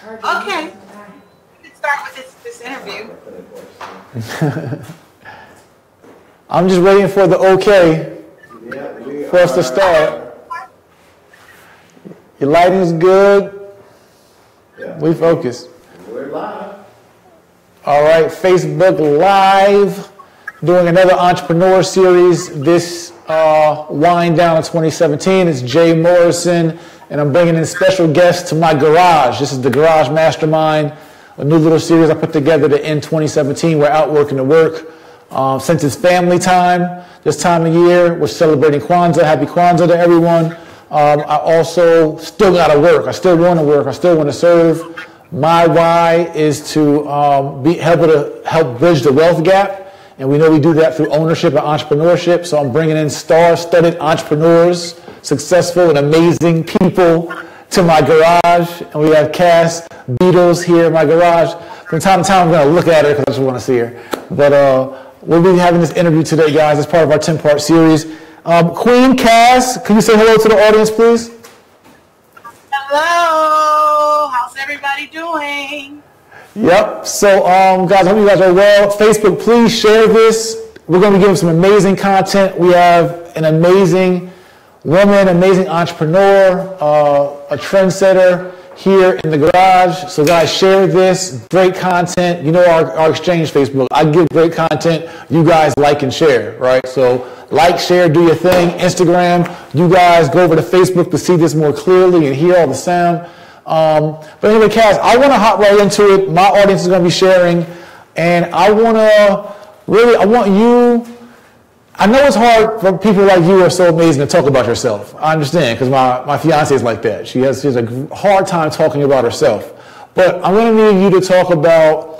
Okay. Let's start with this interview. I'm just waiting for the okay for us to start. Your lighting's good. We focus. We're live. All right, Facebook Live, doing another entrepreneur series. This wind down of 2017. It's Jay Morrison, and I'm bringing in special guests to my garage. This is the Garage Mastermind, a new little series I put together to end 2017. We're out working the work. Since it's family time, this time of year, we're celebrating Kwanzaa. Happy Kwanzaa to everyone. I also still got to work. I still want to work. I still want to serve. My why is to help bridge the wealth gap. And we know we do that through ownership and entrepreneurship. So I'm bringing in star-studded entrepreneurs, successful and amazing people to my garage. And we have Cass Beatles here in my garage. From time to time, I'm going to look at her because I just want to see her. But we'll be having this interview today, guys, as part of our 10-part series. Queen Cass, can you say hello to the audience, please? Hello. How's everybody doing? Yep. So, guys, I hope you guys are well. Facebook, please share this. We're going to be giving some amazing content. We have an amazing woman, amazing entrepreneur, a trendsetter here in the garage. So, guys, share this. Great content. You know our exchange Facebook. I give great content. You guys like and share, right? So, like, share, do your thing. Instagram, you guys go over to Facebook to see this more clearly and hear all the sound. But anyway, Cass, I want to hop right into it. My audience is going to be sharing, and I want you. I know it's hard for people like you who are so amazing to talk about yourself. I understand, because my fiance is like that. She has a hard time talking about herself. But I'm going to need you to talk about.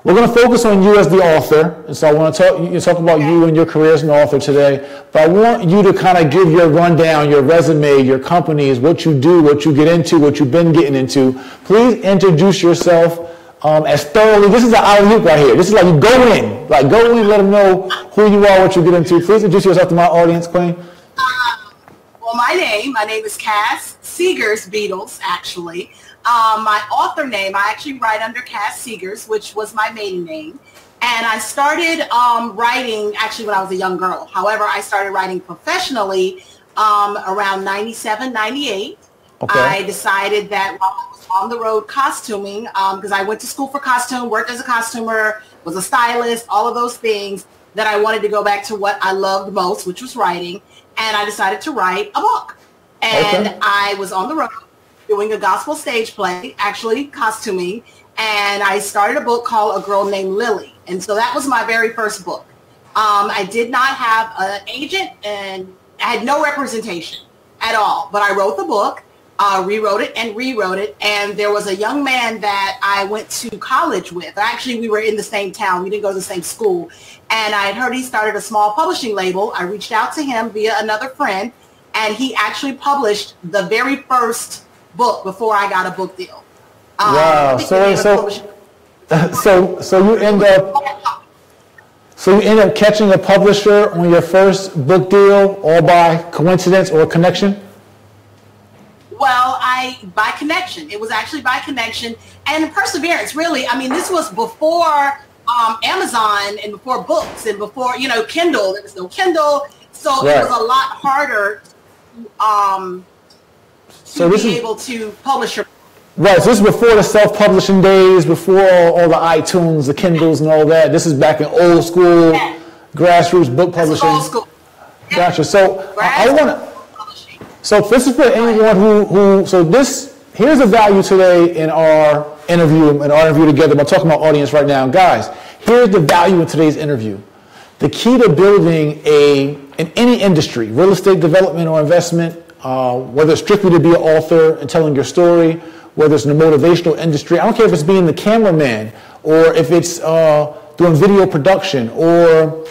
We're going to focus on you as the author, and so I want to talk about you and your career as an author today. But I want you to kind of give your rundown, your resume, your companies, what you do, what you get into, what you've been getting into. Please introduce yourself as thoroughly. This is an alley-oop right here. This is like you go in, let them know who you are, what you get into. Please introduce yourself to my audience, Queen. Well, my name is Cass Seegers Beatles, actually. My author name, I actually write under Cass Seegers, which was my maiden name. And I started writing actually when I was a young girl. However, I started writing professionally around 97, 98. Okay. I decided that while I was on the road costuming, because I went to school for costume, worked as a costumer, was a stylist, all of those things, that I wanted to go back to what I loved most, which was writing. And I decided to write a book. And okay. I was on the road doing a gospel stage play, actually costuming, and I started a book called A Girl Named Lily. And so that was my very first book. I did not have an agent, and I had no representation at all, but I wrote the book, rewrote it and rewrote it, and there was a young man that I went to college with. Actually, we were in the same town. We didn't go to the same school, and I had heard he started a small publishing label. I reached out to him via another friend, and he actually published the very first book before I got a book deal. Wow! So you end up catching a publisher on your first book deal, all by coincidence or connection? Well, by connection. It was actually by connection and perseverance. Really, I mean, this was before Amazon and before books and before Kindle. There was no Kindle, so right. It was a lot harder. To be able to publish your book. Right, so this is before the self-publishing days, before all the iTunes, the Kindles and all that. This is back in old school, grassroots book publishing. Old school. Gotcha. So I want to. So this is for anyone here's the value today in our interview together. I'm talking about audience right now. Guys, here's the value in today's interview. The key to building in any industry, real estate development or investment, whether it's strictly to be an author and telling your story, whether it's in the motivational industry, I don't care if it's being the cameraman or if it's doing video production, or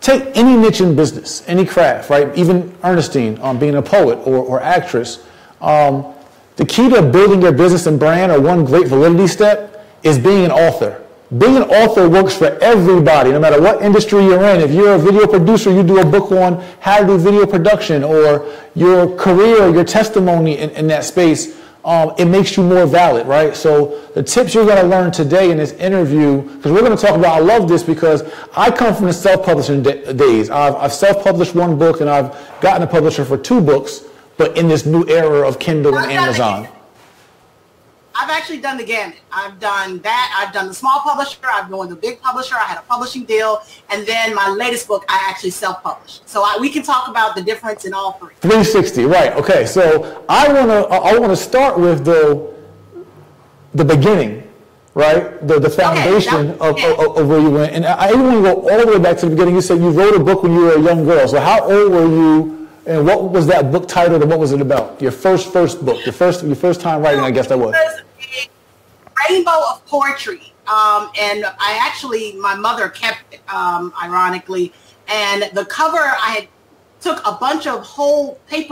take any niche in business, any craft, right? Even Ernestine, being a poet or actress. The key to building your business and brand, or one great validity step, is being an author. Being an author works for everybody, no matter what industry you're in. If you're a video producer, you do a book on how to do video production, or your career, your testimony in that space. it makes you more valid, right? So the tips you're going to learn today in this interview, because we're going to talk about, I love this because I come from the self-publishing days. I've self-published one book and I've gotten a publisher for 2 books, but in this new era of Kindle and Amazon. I've actually done the gamut. I've done that. I've done the small publisher. I've done the big publisher. I had a publishing deal. And then my latest book, I actually self-published. So we can talk about the difference in all 3. 360, right. Okay, so I want to start with the beginning, right? The foundation of where you went. And I even want to go all the way back to the beginning. You said you wrote a book when you were a young girl. So how old were you? And what was that book titled, and what was it about? Your first book, your first time writing, I guess that was. It was a rainbow of poetry, and my mother kept it, ironically. And the cover, I took a bunch of whole punchers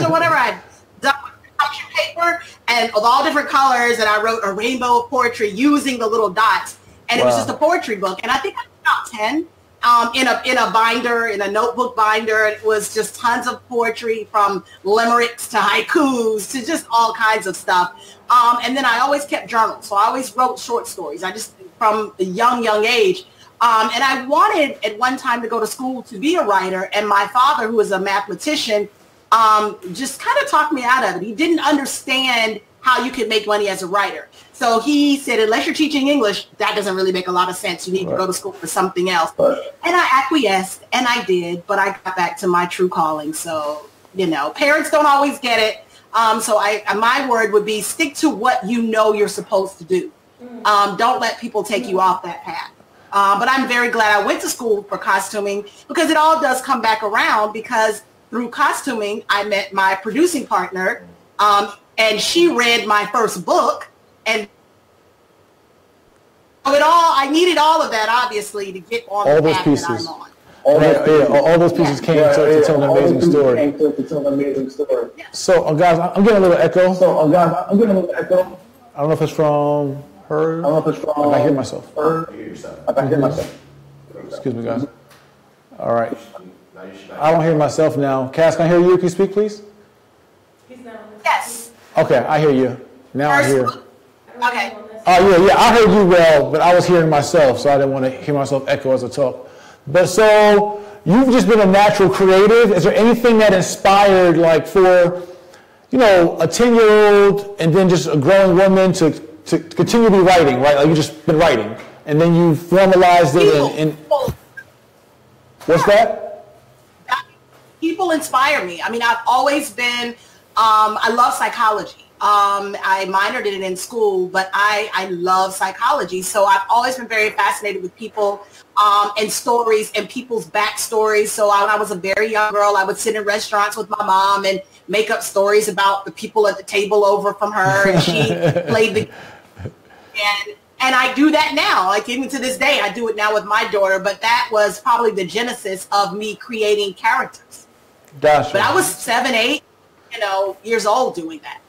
or whatever. I had done construction paper and of all different colors, and I wrote a rainbow of poetry using the little dots, and it was just a poetry book. And I think I was about 10. In a binder, in a notebook binder. It was just tons of poetry from limericks to haikus to just all kinds of stuff. And then I always kept journals. So I always wrote short stories. I just, from a young age. And I wanted at one time to go to school to be a writer. And my father, who was a mathematician, just kind of talked me out of it. He didn't understand how you could make money as a writer. So he said, unless you're teaching English, that doesn't really make a lot of sense. You need to go to school for something else. And I acquiesced, and I did, but I got back to my true calling. So, parents don't always get it. So my word would be stick to what you know you're supposed to do. Don't let people take you off that path. But I'm very glad I went to school for costuming because it all does come back around because through costuming, I met my producing partner, and she read my first book. And I needed all of that, obviously, to get on the path that I'm on. All those pieces came to tell an amazing story. So, guys, I'm getting a little echo. I don't know if it's from her. I hear myself. Excuse me, guys. All right. I don't hear myself now. Cass, can I hear you? Can you speak, please? Yes. Okay, I hear you. Now I hear. Okay. Yeah, I heard you well, but I was hearing myself, so I didn't want to hear myself echo as I talk. But so, you've just been a natural creative. Is there anything that inspired, like for, a 10-year-old and then just a growing woman to continue to be writing, right? Like you've just been writing, and then you formalized it and what's that? People inspire me. I mean, I've always been, I love psychology. I minored in it in school, but I love psychology. So I've always been very fascinated with people and stories and people's backstories. So when I was a very young girl, I would sit in restaurants with my mom and make up stories about the people at the table over from her, and she played the and I do that now. Like even to this day, I do it now with my daughter. But that was probably the genesis of me creating characters. Gotcha. But I was 7, 8, years old doing that.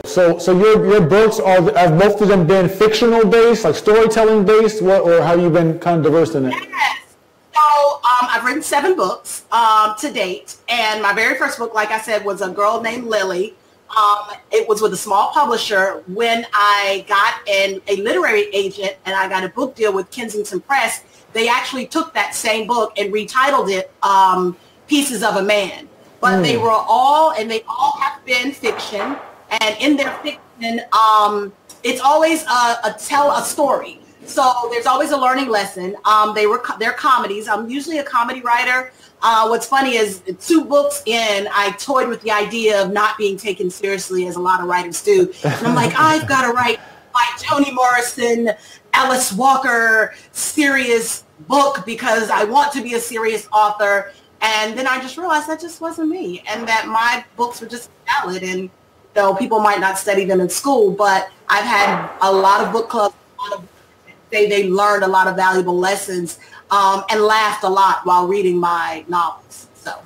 So your books have most of them been fictional based, like storytelling based, or have you been kind of diverse in it? Yes. So I've written 7 books to date, and my very first book, like I said, was A Girl Named Lily. It was with a small publisher. When I got a literary agent and I got a book deal with Kensington Press, they actually took that same book and retitled it Pieces of a Man. But they all have been fiction. And in their fiction, it's always tell a story. So there's always a learning lesson. They're comedies. I'm usually a comedy writer. What's funny is 2 books in, I toyed with the idea of not being taken seriously, as a lot of writers do. And I'm like, I've got to write my Toni Morrison, Alice Walker serious book because I want to be a serious author. And then I just realized that just wasn't me, and that my books were just valid. And people might not study them in school, but I've had a lot of book clubs. They learned a lot of valuable lessons and laughed a lot while reading my novels. So,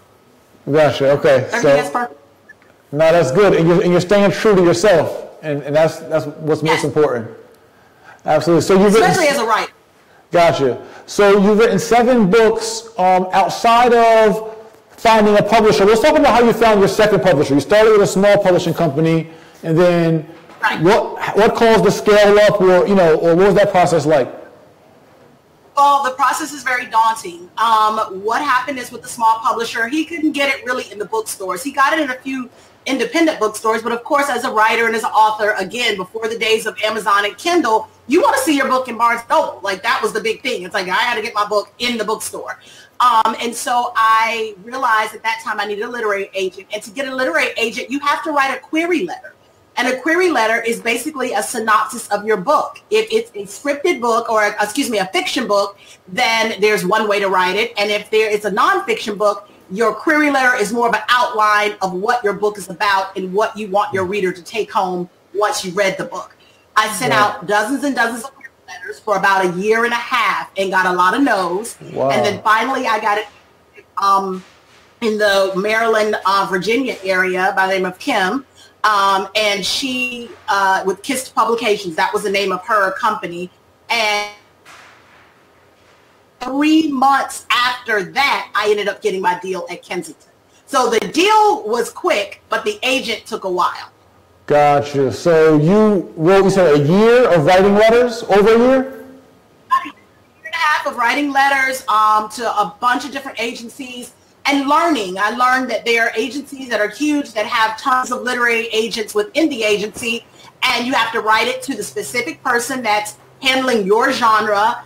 gotcha. Okay. That's perfect. No, that's good, and you're staying true to yourself, and that's what's most important. Absolutely. So especially as a writer. Gotcha. So you've written 7 books outside of finding a publisher. Let's talk about how you found your second publisher. You started with a small publishing company, and then what caused the scale up, or or what was that process like? Well, the process is very daunting. What happened is with the small publisher, he couldn't get it really in the bookstores. He got it in a few independent bookstores, but of course, as a writer and as an author, again, before the days of Amazon and Kindle, you want to see your book in Barnes & Noble. Like, that was the big thing. It's like, I had to get my book in the bookstore. And so I realized at that time I needed a literary agent. And to get a literary agent, you have to write a query letter. And a query letter is basically a synopsis of your book. If it's a scripted book, or a fiction book, then there's one way to write it. And if it's a nonfiction book, your query letter is more of an outline of what your book is about and what you want your reader to take home once you read the book. I sent out dozens and dozens of query letters for about a year and a half and got a lot of no's. Wow. And then finally I got it in the Maryland, Virginia area by the name of Kim. And she, with Kissed Publications, that was the name of her company. And 3 months after that, I ended up getting my deal at Kensington. So the deal was quick, but the agent took a while. Gotcha. So you wrote, you said, a year of writing letters, over a year? About a year and a half of writing letters to a bunch of different agencies. And learning. I learned that there are agencies that are huge that have tons of literary agents within the agency, and you have to write it to the specific person that's handling your genre.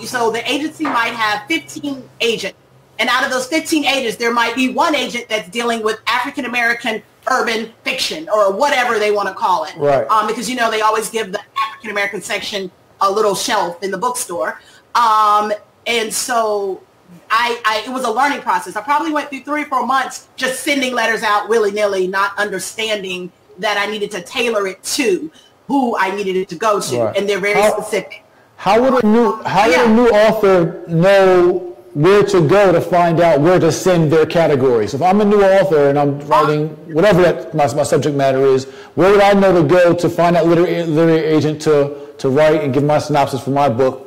So the agency might have 15 agents, and out of those 15 agents, there might be one agent that's dealing with African-American urban fiction, or whatever they want to call it. Right. Because, they always give the African-American section a little shelf in the bookstore. And so it was a learning process. I probably went through 3 or 4 months just sending letters out willy-nilly, not understanding that I needed to tailor it to who I needed it to go to. Right. And they're very specific. How would a new author know where to go to find out where to send their categories? If I'm a new author and I'm writing whatever that my subject matter is, where would I know to go to find that literary agent to write and give my synopsis for my book?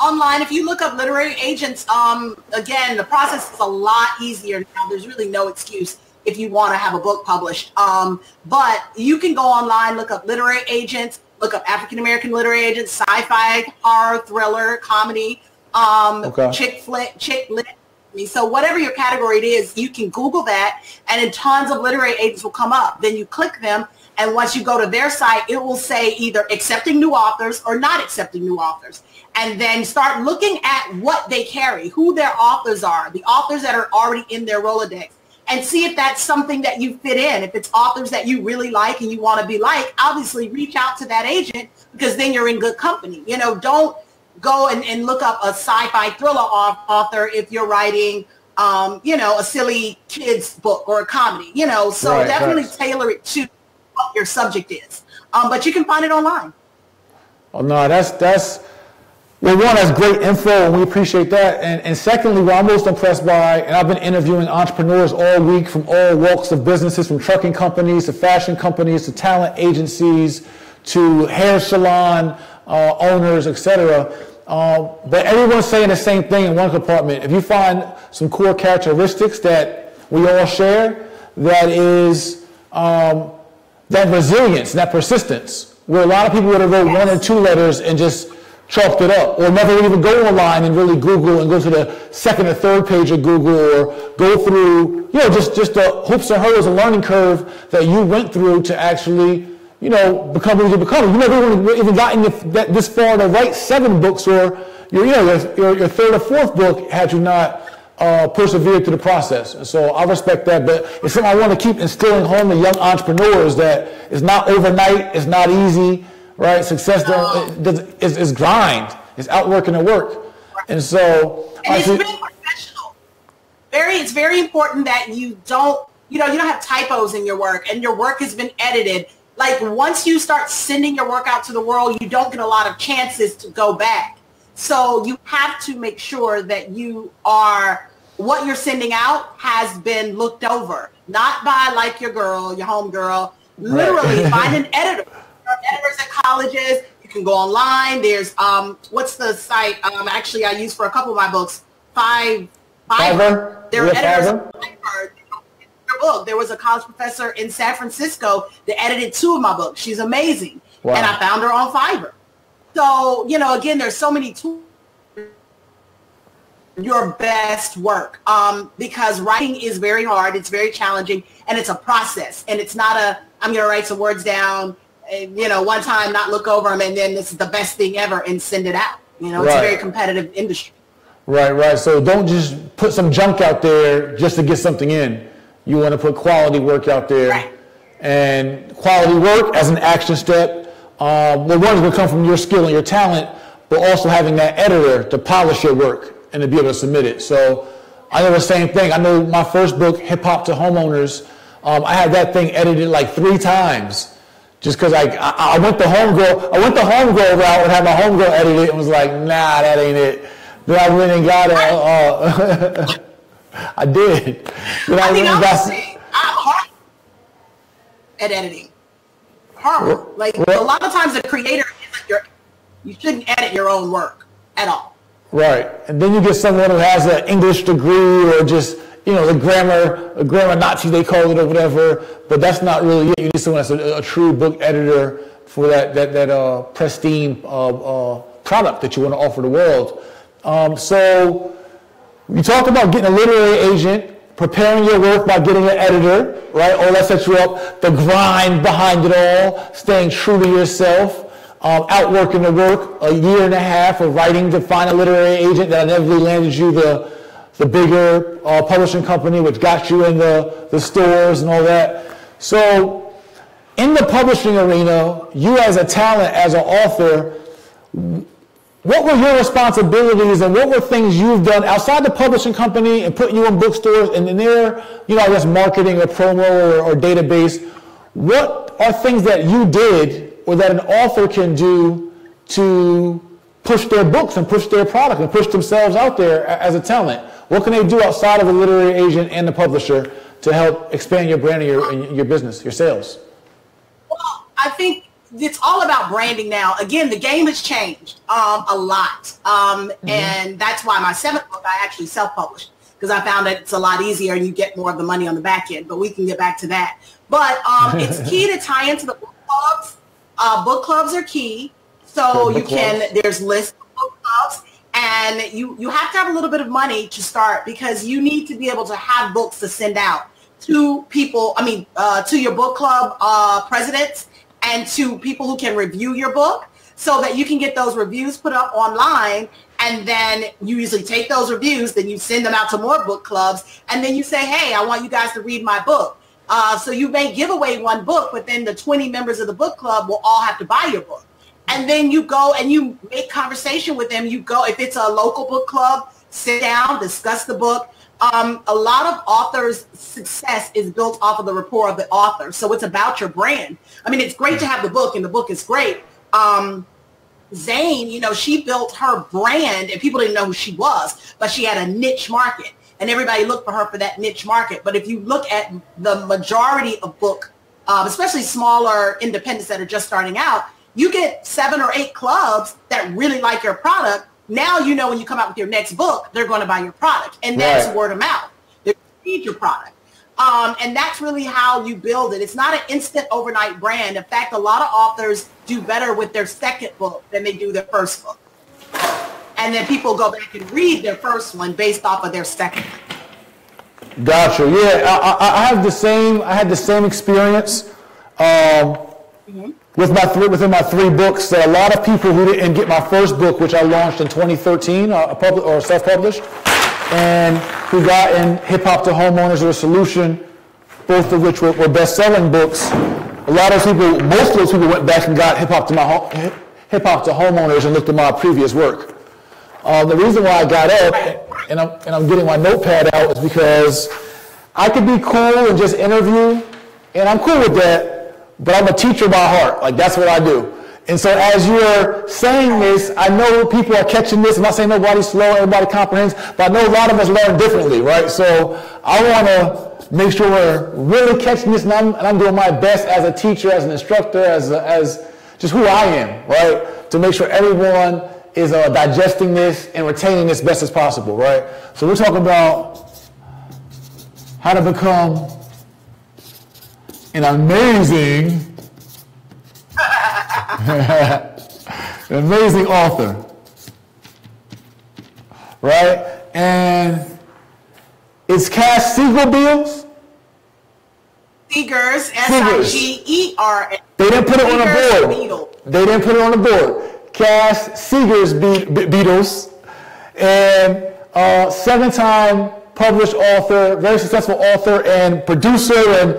Online, if you look up literary agents, again, the process is a lot easier now. There's really no excuse if you want to have a book published. But you can go online, look up literary agents, look up African-American literary agents, sci-fi, horror, thriller, comedy, chick lit. So whatever your category it is, you can Google that, and then tons of literary agents will come up. Then you click them, and once you go to their site, it will say either accepting new authors or not accepting new authors. And then start looking at what they carry, who their authors are, the authors that are already in their Rolodex, and see if that's something that you fit in. If it's authors that you really like and you want to be like, obviously reach out to that agent, because then you're in good company. Don't go and look up a sci-fi thriller author if you're writing, a silly kids book or a comedy, so right, definitely tailor it to what your subject is. But you can find it online. Oh, no, that's well, one, that's great info, and we appreciate that. And secondly, what I'm most impressed by, and I've been interviewing entrepreneurs all week from all walks of businesses, from trucking companies to fashion companies to talent agencies to hair salon owners, etc. But everyone's saying the same thing in one compartment. If you find some core characteristics that we all share, that is that resilience, that persistence, where a lot of people would have wrote 1 or 2 letters and just chalked it up, or never even go online and really Google and go to the 2nd or 3rd page of Google, or go through, just the hoops and hurdles and learning curve that you went through to actually, become what you become. You never even gotten this far to write 7 books, or your 3rd or 4th book had you not persevered through the process. And so I respect that, but it's something I want to keep instilling home to young entrepreneurs, that it's not overnight, it's not easy. Right, success is grind. It's outworking the work, and so. And it's really professional. It's very important that you don't have typos in your work, and your work has been edited. Like, once you start sending your work out to the world, you don't get a lot of chances to go back. So you have to make sure that what you're sending out has been looked over, not by like your home girl. Literally, right. Find an editor. Editors at colleges. You can go online. There's what's the site? Actually, I use for a couple of my books, 5 Fiverr? There are editors on Fiverr. Book. There was a college professor in San Francisco that edited 2 of my books. She's amazing. Wow. And I found her on Fiverr. So, you know, again, there's so many tools. Your best work, because writing is very hard. It's very challenging, and it's a process. And it's not I'm going to write some words down, and, you know, one time, not look over them, and then this is the best thing ever and send it out. You know, it's a very competitive industry. Right. So don't just put some junk out there just to get something in. You want to put quality work out there. Right. And quality work as an action step. One is going to come from your skill and your talent, but also having that editor to polish your work and to be able to submit it. So I know the same thing. I know my first book, Hip Hop to Homeowners, I had that thing edited like 3 times just because I went the homegirl route and had my homegirl edit it and was like, nah, that ain't it. Then I went and got it. I did. Then I went and got horrible at editing. Horrible. Like a lot of times, the creator you shouldn't edit your own work at all. Right, and then you get someone who has an English degree or just, you know, a grammar Nazi they call it or whatever. But that's not really it. You need someone that's a true book editor for that pristine product that you want to offer the world. So we talked about getting a literary agent, preparing your work by getting an editor, right? All that sets you up. The grind behind it all, staying true to yourself, outworking the work, 1.5 years of writing to find a literary agent that inevitably landed you the bigger publishing company, which got you in the stores and all that. So in the publishing arena, you as a talent, as an author, what were your responsibilities and what were things you've done outside the publishing company and putting you in bookstores and in their, you know, I guess marketing or promo or database? What are things that you did or that an author can do to push their books and push their product and push themselves out there as a talent? What can they do outside of a literary agent and the publisher to help expand your brand and your business, your sales? Well, I think it's all about branding now. Again, the game has changed a lot. And that's why my 7th book, I actually self-published because I found that it's a lot easier and you get more of the money on the back end. But we can get back to that. But it's key to tie into the book clubs. Book clubs are key. So there's lists of book clubs. And you have to have a little bit of money to start because you need to be able to have books to send out to people, to your book club presidents and to people who can review your book so that you can get those reviews put up online. And then you usually take those reviews, then you send them out to more book clubs. And then you say, hey, I want you guys to read my book. So you may give away one book, but then the 20 members of the book club will all have to buy your book. And then you go and you make conversation with them. You go, if it's a local book club, sit down, discuss the book. A lot of authors' success is built off of the rapport of the author. So it's about your brand. I mean, it's great to have the book, and the book is great. Zane, she built her brand, and people didn't know who she was, but she had a niche market, and everybody looked for her for that niche market. But if you look at the majority of book, especially smaller independents that are just starting out, you get 7 or 8 clubs that really like your product. Now when you come out with your next book, they're going to buy your product. And that's word of mouth. They read your product. And that's really how you build it. It's not an instant overnight brand. In fact, a lot of authors do better with their second book than they do their first book. And then people go back and read their first one based off of their second one. Gotcha. Yeah, I had the same experience. Within my 3 books, there are a lot of people who didn't get my first book, which I launched in 2013, or self-published, and who got in Hip Hop to Homeowners or Solution, both of which were best-selling books. Most of those people went back and got Hip Hop to Homeowners and looked at my previous work. The reason why I got up and I'm getting my notepad out is because I could be cool and just interview, and I'm cool with that. But I'm a teacher by heart. Like, that's what I do. And so as you're saying this, I know people are catching this. I'm not saying nobody's slow, everybody comprehends, but I know a lot of us learn differently, right? So I want to make sure we're really catching this, and I'm doing my best as a teacher, as an instructor, as just who I am, right? To make sure everyone is digesting this and retaining this best as possible, right? So we're talking about how to become an amazing, an amazing author, right? And it's Cass Seegers. Seegers, S-I-G-E-R-S. They didn't put it on the board. They didn't put it on the board. Cass Seegers Beatles, and 7-time published author, very successful author and producer, and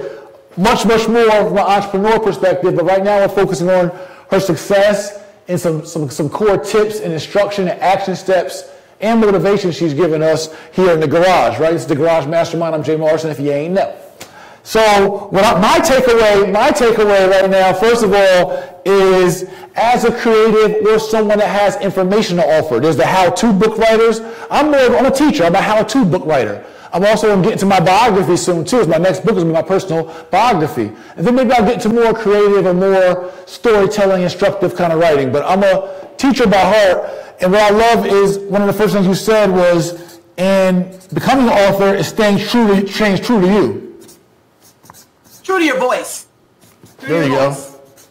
much more from an entrepreneur perspective. But right now we're focusing on her success and some core tips and instruction and action steps and motivation she's given us here in the garage, right? It's the Garage Mastermind. I'm Jay Morrison, if you ain't know. So my takeaway right now, first of all, is as a creative or someone that has information to offer. There's the how-to book writers. I'm a teacher. I'm a how-to book writer. I'm also going to get into my biography soon too. My next book is going to be my personal biography. And then maybe I'll get into more creative or more storytelling, instructive kind of writing. But I'm a teacher by heart. And what I love is one of the first things you said was, in becoming an author is staying true to you. True to your voice. There you go.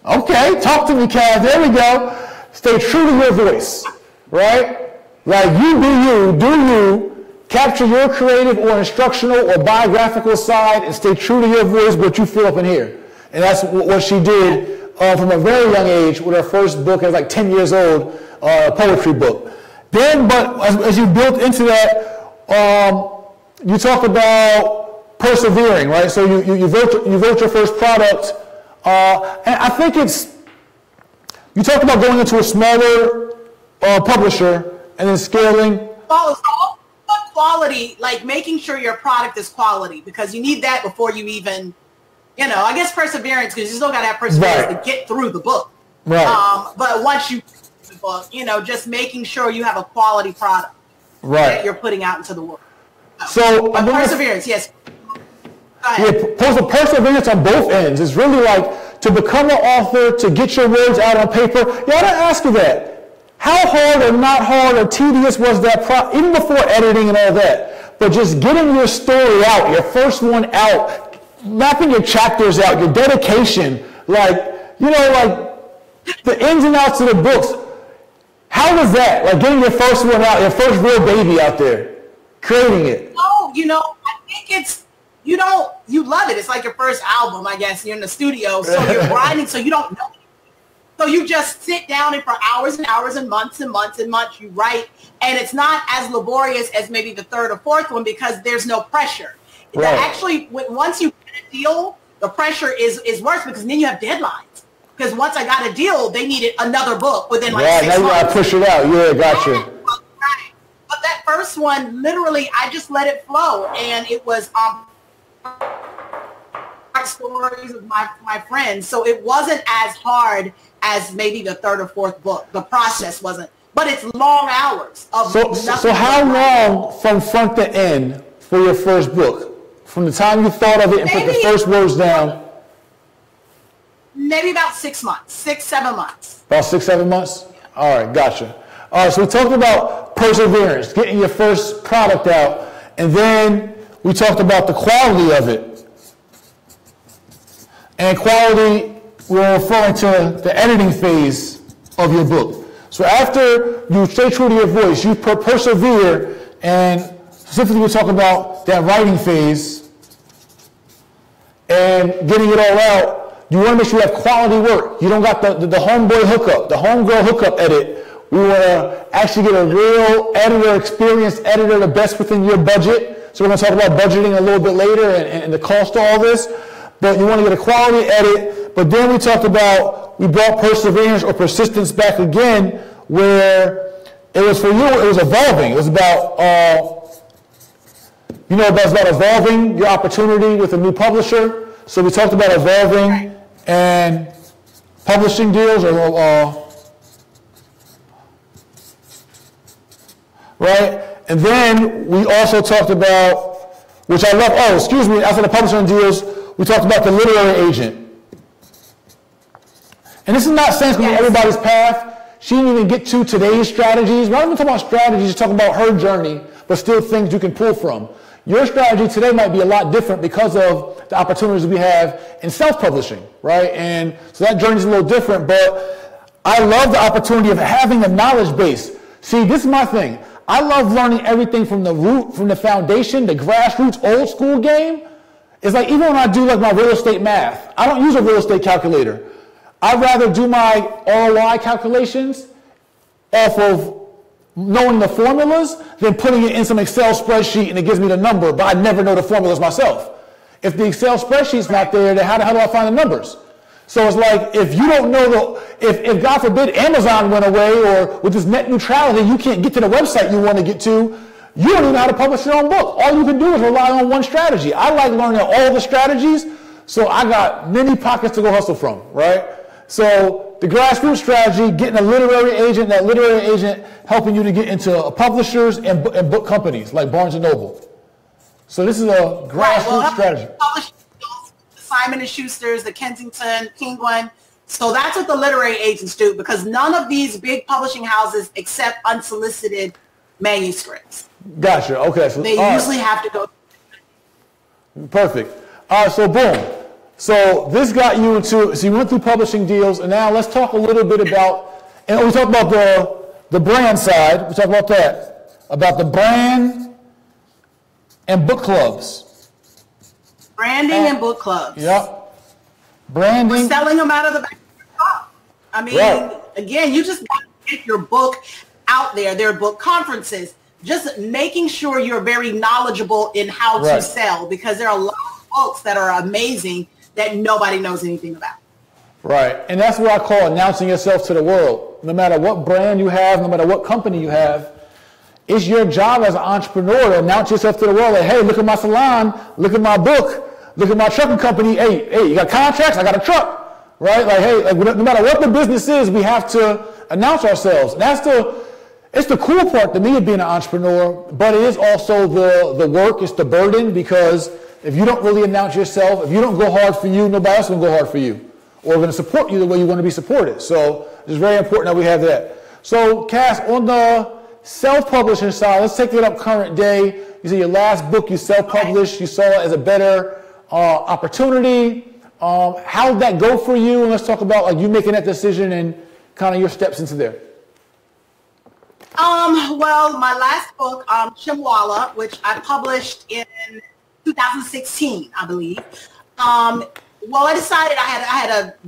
Okay, talk to me, Cass. There we go. Stay true to your voice, right? Like you be you, do you. Capture your creative or instructional or biographical side and stay true to your voice, what you feel up in here. And that's what she did from a very young age with her first book at like 10 years old, a poetry book. Then, but as you built into that, you talk about persevering, right? So you wrote your first product, and I think you talked about going into a smaller publisher and then scaling. Quality, like making sure your product is quality, because you need that before you even, I guess perseverance, because you still got to have perseverance to get through the book. Right. But once you the book, just making sure you have a quality product that you're putting out into the world. So perseverance, yes. Perseverance on both ends. It's really like to become an author, to get your words out on paper. Yeah, I didn't ask you that. How hard or not hard or tedious was that even before editing and all that? But just getting your story out, your first one out, mapping your chapters out, your dedication, like the ins and outs of the books. How was that? Like getting your first one out, your first real baby out there, creating it. Oh, I think it's, you love it. It's like your first album, I guess. You're in the studio, so you're grinding, so you don't know. So you just sit down and for hours and hours and months and months and months you write, and it's not as laborious as maybe the third or fourth one because there's no pressure. Right. Actually, once you get a deal, the pressure is worse because then you have deadlines. Because once I got a deal, they needed another book within like 6 months. Yeah, now you gotta push it out. Yeah, gotcha. Right. But that first one, literally, I just let it flow, and it was stories of my friends. So it wasn't as hard as maybe the third or fourth book. The process wasn't, but it's long hours of So how long from front to end for your first book? From the time you thought of it and put the first words down? Maybe about 6 months, 7 months. About 6, 7 months? Yeah. All right, gotcha. All right, so we talked about perseverance, getting your first product out, and then we talked about the quality of it. And quality, we're referring to the editing phase of your book. So after you stay true to your voice, you persevere, and specifically we're talking about that writing phase and getting it all out. You want to make sure you have quality work. You don't got the homeboy hookup, the homegirl hookup edit. We want to actually get a real editor, experienced editor, the best within your budget. So we're going to talk about budgeting a little bit later and the cost of all this. But you want to get a quality edit. But then we brought perseverance or persistence back again, where it was for you, it was evolving. It was about, it's about evolving your opportunity with a new publisher. So we talked about evolving and publishing deals, right? And then we also talked about, which I love, after the publishing deals, we talked about the literary agent. And this is not saying it's going to be everybody's path. she didn't even get to today's strategies. Rather than talking about strategies, she's talking about her journey, but still things you can pull from. Your strategy today might be a lot different because of the opportunities we have in self-publishing, right? And so that journey is a little different, but I love the opportunity of having a knowledge base. See, this is my thing. I love learning everything from the root, from the foundation, the grassroots, old school game. It's like even when I do like my real estate math, I don't use a real estate calculator. I'd rather do my ROI calculations off of knowing the formulas than putting it in some Excel spreadsheet and it gives me the number, but I never know the formulas myself. If the Excel spreadsheet's not there, then how the hell do I find the numbers? So it's like, if you don't know if God forbid Amazon went away, or with this net neutrality, you can't get to the website you want to get to, you don't even know how to publish your own book. All you can do is rely on one strategy. I like learning all the strategies, so I got many pockets to go hustle from, right? So the grassroots strategy, getting a literary agent, that literary agent helping you to get into publishers and book companies like Barnes & Noble. So this is a grassroots strategy. Simon & Schuster's, the Kensington, Penguin. So that's what the literary agents do, because none of these big publishing houses accept unsolicited manuscripts. Gotcha. Okay. So they usually have to go. Perfect. All right. So boom. So this got you into, so you went through publishing deals, and now let's talk a little bit about, and we talked about the brand side. We talked about that, about the brand and book clubs. Branding and book clubs. Yep. Branding. We're selling them out of the back of your car. I mean, right. Again, you just got to get your book out there. There are book conferences. Just making sure you're very knowledgeable in how to sell, because there are a lot of books that are amazing that nobody knows anything about. Right. And that's what I call announcing yourself to the world. No matter what brand you have, no matter what company you have, it's your job as an entrepreneur to announce yourself to the world. Like, hey, look at my salon, look at my book, look at my trucking company. Hey, you got contracts? I got a truck, right? Like, hey, like, no matter what the business is, we have to announce ourselves. And it's the cool part to me of being an entrepreneur, but it is also the work, it's the burden, because if you don't really announce yourself, if you don't go hard for you, nobody else will go hard for you, or going to support you the way you want to be supported. So it's very important that we have that. So, Cass, on the self-publishing side, let's take it up current day. You said your last book you self-published, you saw it as a better opportunity. How did that go for you? And let's talk about like you making that decision and kind of your steps into there. Well, my last book, Chimwalla, which I published in 2016, I believe. Well, I decided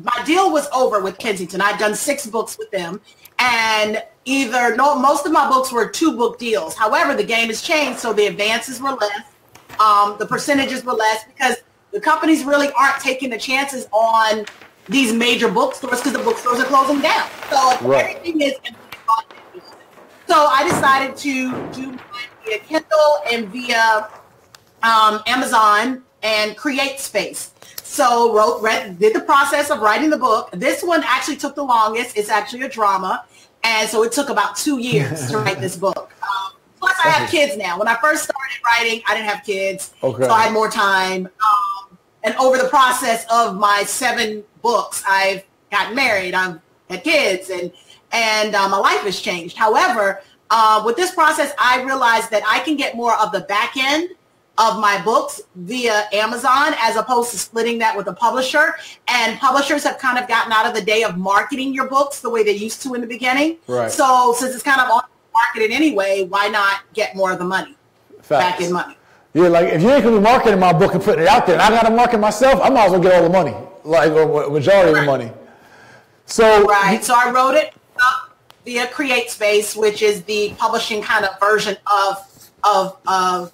my deal was over with Kensington. I'd done 6 books with them, and most of my books were 2-book deals. However, the game has changed, so the advances were less, the percentages were less, because the companies really aren't taking the chances on these major bookstores, because the bookstores are closing down. So everything is. So I decided to do mine via Kindle and via Amazon and create space. So did the process of writing the book. This one actually took the longest. It's actually a drama. And so it took about 2 years to write this book. Plus I have kids now. When I first started writing, I didn't have kids. Okay. So I had more time. And over the process of my 7 books, I've gotten married, I've had kids, and my life has changed. However, with this process, I realized that I can get more of the back end of my books via Amazon as opposed to splitting that with a publisher. And publishers have kind of gotten out of the day of marketing your books the way they used to in the beginning. Right. So since it's kind of on marketed anyway, why not get more of the money, back end money? Yeah, like if you ain't gonna be marketing my book and putting it out there, and I gotta market myself, I might as well get all the money, like or majority of the money. So so I wrote it up via CreateSpace, which is the publishing kind of version of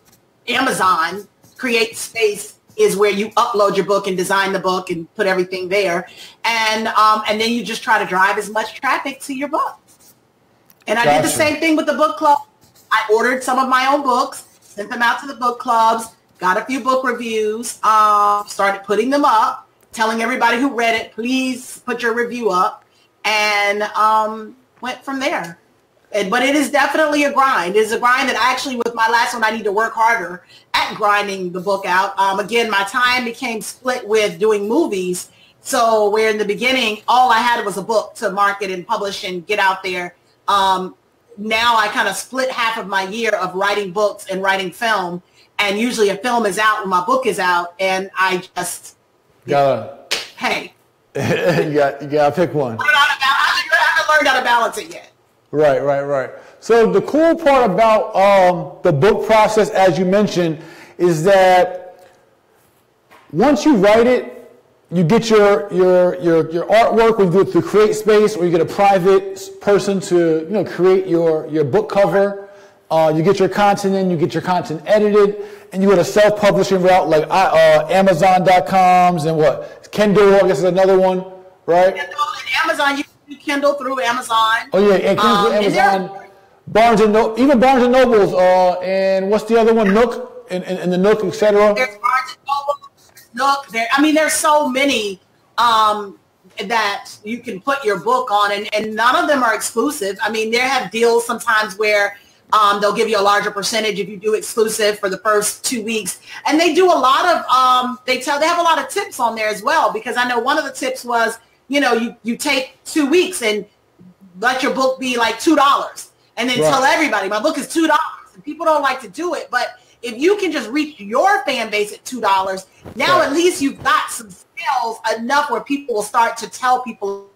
Amazon. CreateSpace is where you upload your book and design the book and put everything there, and then you just try to drive as much traffic to your book. And I did the same thing with the book club. I ordered some of my own books, sent them out to the book clubs, got a few book reviews, started putting them up, telling everybody who read it, please put your review up, and went from there. But it is definitely a grind. It is a grind that actually, with my last one, I need to work harder at grinding the book out. Again, my time became split with doing movies. So where in the beginning, all I had was a book to market and publish and get out there. Now I kind of split half of my year of writing books and writing film. And usually a film is out when my book is out. And I just, hey. you gotta pick one. I haven't learned how to balance it yet. Right. So the cool part about the book process, as you mentioned, is that once you write it, you get your artwork, when you do it through CreateSpace, or you get a private person to create your book cover. You get your content in, you get your content edited, and you go to self-publishing route like Amazon.coms and what? Kindle, I guess is another one, right? Kindle and Amazon, you can do Kindle through Amazon. Oh yeah, and Kindle through Amazon. Even Barnes and Nobles, and what's the other one? Nook and the Nook, etc. There's Barnes and Noble, Nook. There's so many that you can put your book on, and none of them are exclusive. I mean, they have deals sometimes where they'll give you a larger percentage if you do exclusive for the first 2 weeks. And they do a lot of, they have a lot of tips on there as well, because I know one of the tips was, you take 2 weeks and let your book be like $2 and then tell everybody my book is $2. And people don't like to do it. But if you can just reach your fan base at $2, now at least you've got some skills enough where people will start to tell people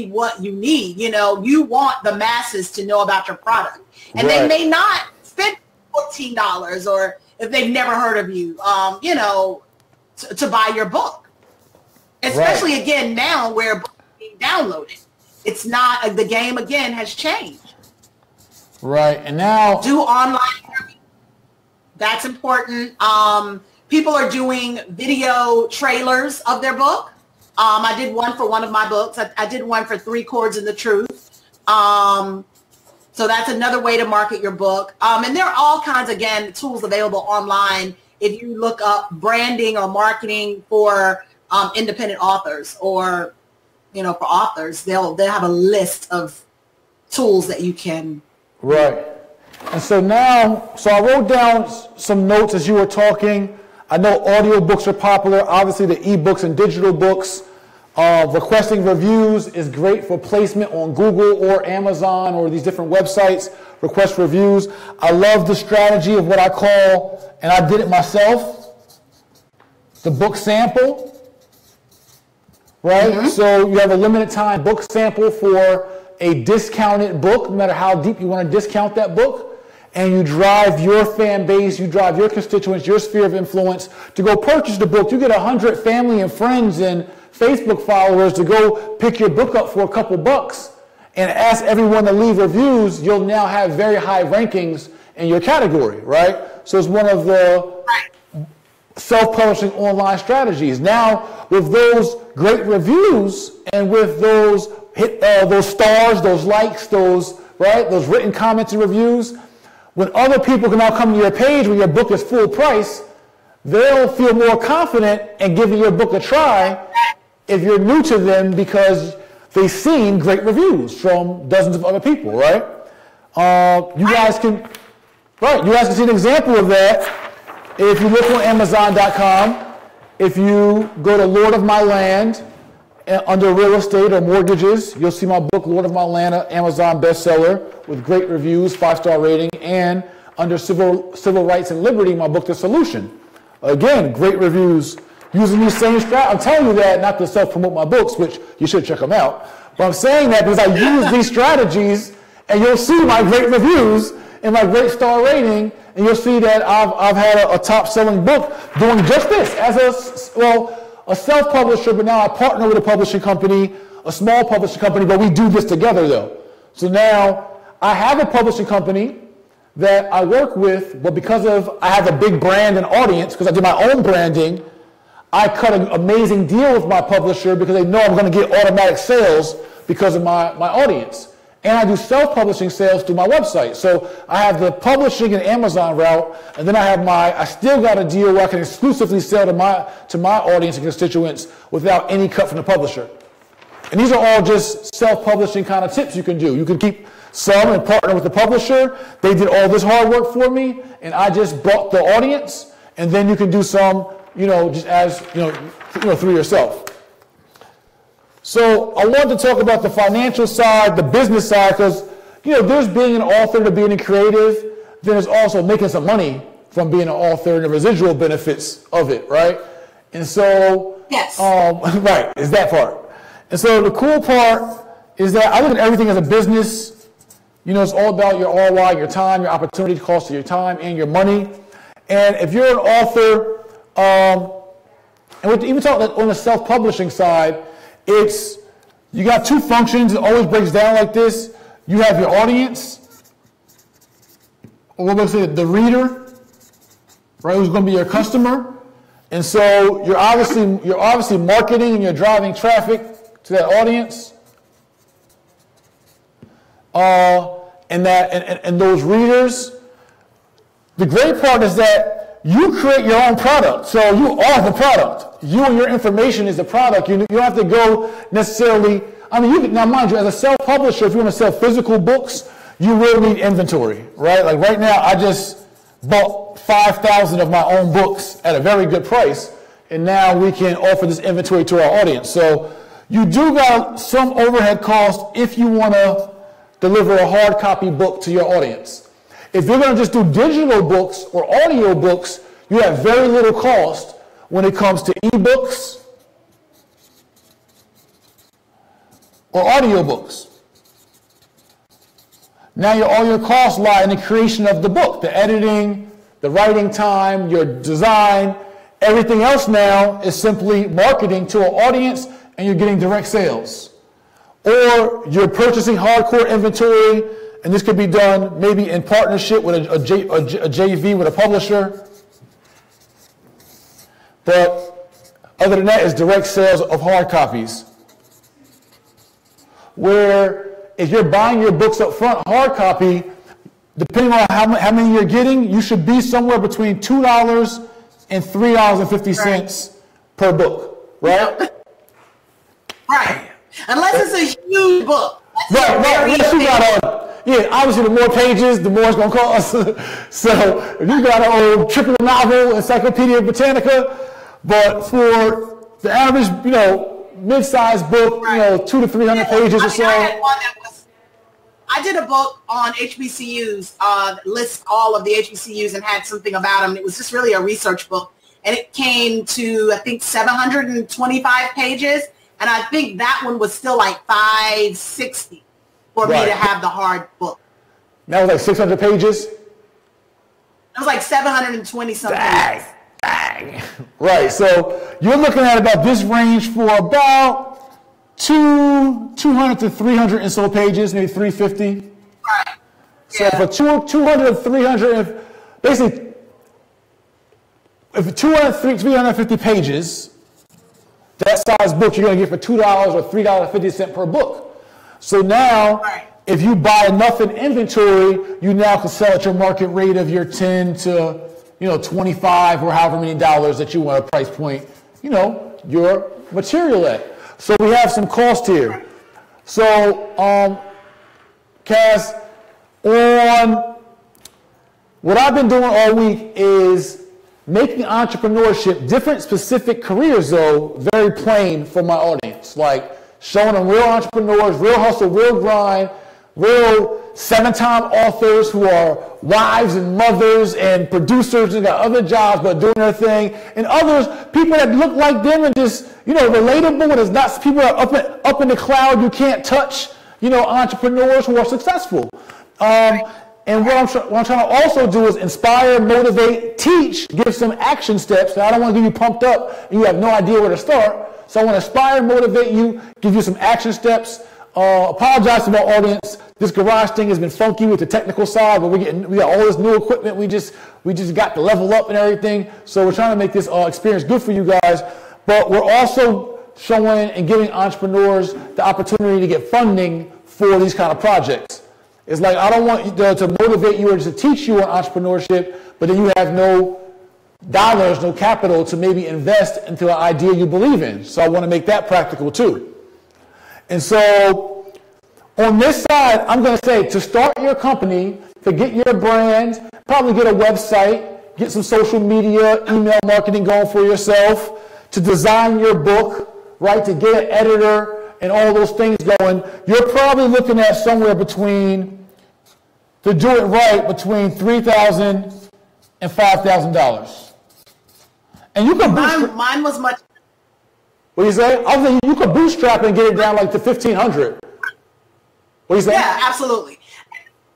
what you need. You want the masses to know about your product, and they may not spend $14, or if they've never heard of you, to buy your book. Especially again now where books are being downloaded, it's not the game again has changed. Right, and now do online interviews. That's important. People are doing video trailers of their book. I did one for one of my books. I did one for 3 Chords in the Truth. So that's another way to market your book. And there are all kinds, again, tools available online. If you look up branding or marketing for independent authors, or, for authors, they'll have a list of tools that you can. Right. And so I wrote down some notes as you were talking. I know audiobooks are popular, obviously the ebooks and digital books. Requesting reviews is great for placement on Google or Amazon or these different websites. Request reviews. I love the strategy of what I call, and I did it myself, the book sample. Right? Mm-hmm. So you have a limited time book sample for a discounted book, no matter how deep you want to discount that book. And you drive your fan base, you drive your constituents, your sphere of influence to go purchase the book. You get 100 family and friends and Facebook followers to go pick your book up for a couple bucks and ask everyone to leave reviews. You'll now have very high rankings in your category, right? So it's one of the self-publishing online strategies. Now, with those great reviews and with those stars, those likes, those written comments and reviews, when other people can now come to your page when your book is full price, they'll feel more confident in giving your book a try if you're new to them, because they've seen great reviews from dozens of other people, right? You guys can see an example of that if you look on Amazon.com. If you go to Lord of My Land under real estate or mortgages, you'll see my book, Lord of My Land, Amazon bestseller with great reviews, 5-star rating, and under civil rights and liberty, my book, The Solution. Again, great reviews using these same strategies. I'm telling you that not to self-promote my books, which you should check them out. But I'm saying that because I use these strategies, and you'll see my great reviews and my great star rating, and you'll see that I've had a top-selling book doing just this as a self-publisher, but now I partner with a publishing company, a small publishing company, but we do this together though. So now I have a publishing company that I work with, but because I have a big brand and audience, because I do my own branding, I cut an amazing deal with my publisher because they know I'm going to get automatic sales because of my audience. And I do self-publishing sales through my website. So I have the publishing and Amazon route, and then I still got a deal where I can exclusively sell to my audience and constituents without any cut from the publisher. And these are all just self-publishing kind of tips you can do. You can keep some and partner with the publisher. They did all this hard work for me, and I just bought the audience. And then you can do some just as, through yourself. So I wanted to talk about the financial side, the business side, because, there's being an author to being a creative. Then there's also making some money from being an author and the residual benefits of it, right? And so, yes, right, is that part. And so the cool part is that I look at everything as a business. It's all about your ROI, your time, your opportunity cost of your time and your money. And if you're an author, and even talking on the self-publishing side, you got two functions. It always breaks down like this. You have your audience, or we're going to say the reader, right? Who's going to be your customer, and so you're obviously marketing and you're driving traffic to that audience, and those readers. The great part is that you create your own product, so you are the product. You and your information is the product. You don't have to go necessarily. Now mind you, as a self-publisher, if you want to sell physical books, you will need inventory, right? Like right now, I just bought 5,000 of my own books at a very good price, and now we can offer this inventory to our audience. So you do got some overhead cost if you want to deliver a hard copy book to your audience. If you're going to just do digital books or audio books, you have very little cost when it comes to ebooks or audiobooks. Now all your costs lie in the creation of the book, the editing, the writing time, your design. Everything else now is simply marketing to an audience, and you're getting direct sales. Or you're purchasing hardcore inventory, and this could be done maybe in partnership with a JV with a publisher. But other than that, it's direct sales of hard copies. Where if you're buying your books up front, hard copy, depending on how many you're getting, you should be somewhere between $2 and $3.50 per book, right? Right. Unless it's a huge book. Right. Yeah, obviously the more pages, the more it's going to cost. So if you got an old triple novel, Encyclopedia Britannica, but for the average, mid-sized book, 200 to 300 pages or so. I did a book on HBCUs, lists all of the HBCUs and had something about them. It was just really a research book. And it came to, I think, 725 pages. And I think that one was still like $560 for me to have the hard book. That was like 600 pages? It was like 720 something pages. Dang. Right, so you're looking at about this range for about 200 to 300 and so pages, maybe 350. Right. So for 200 to 300, basically, if 350 pages, that size book you're going to get for $2 or $3.50 per book. So now, if you buy enough in inventory, you now can sell at your market rate of your 10 to 25 or however many dollars that you want to price point, your material at. So we have some cost here. So, Cass, on what I've been doing all week is making entrepreneurship, different specific careers though, very plain for my audience. Like showing them real entrepreneurs, real hustle, real grind, real 7-time authors who are wives and mothers and producers and got other jobs but doing their thing, and others, people that look like them and just, relatable, and it's not people that are up in the cloud you can't touch, entrepreneurs who are successful. And what I'm trying to also do is inspire, motivate, teach, give some action steps. Now, I don't want to get you pumped up and you have no idea where to start. So I want to inspire, motivate you, give you some action steps. Apologize to my audience. This garage thing has been funky with the technical side, but we got all this new equipment. We just got to level up and everything. So we're trying to make this experience good for you guys. But we're also showing and giving entrepreneurs the opportunity to get funding for these kind of projects. It's like I don't want to motivate you or to teach you on entrepreneurship, but then you have no dollars, no capital to maybe invest into an idea you believe in. So I want to make that practical too. And so on this side, I'm going to say to start your company, to get your brand, probably get a website, get some social media, email marketing going for yourself, to design your book, right, to get an editor and all those things going, you're probably looking at somewhere between, to do it right, between $3,000 and $5,000. And you can mine was much. What do you say? I was thinking you could bootstrap and get it down like to $1,500. What do you say? Yeah, absolutely.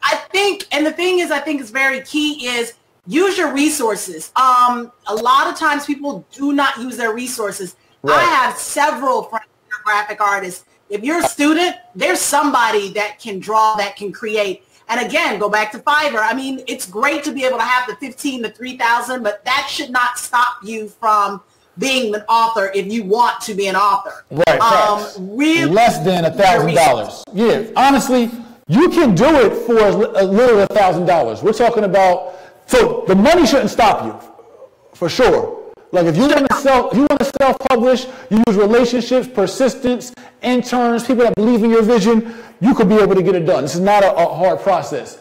I think, and the thing is, I think is very key is use your resources. A lot of times people do not use their resources. Right. I have several friends that are graphic artists. If you're a student, there's somebody that can draw, that can create. And again, go back to Fiverr. I mean, it's great to be able to have the 15 to 3,000, but that should not stop you from being an author if you want to be an author. Right. Really less than $1,000. Yeah, honestly, you can do it for as little as $1,000. We're talking about, so the money shouldn't stop you, for sure. Like if you want to self-publish, you use relationships, persistence, interns, people that believe in your vision, you could be able to get it done. This is not a hard process.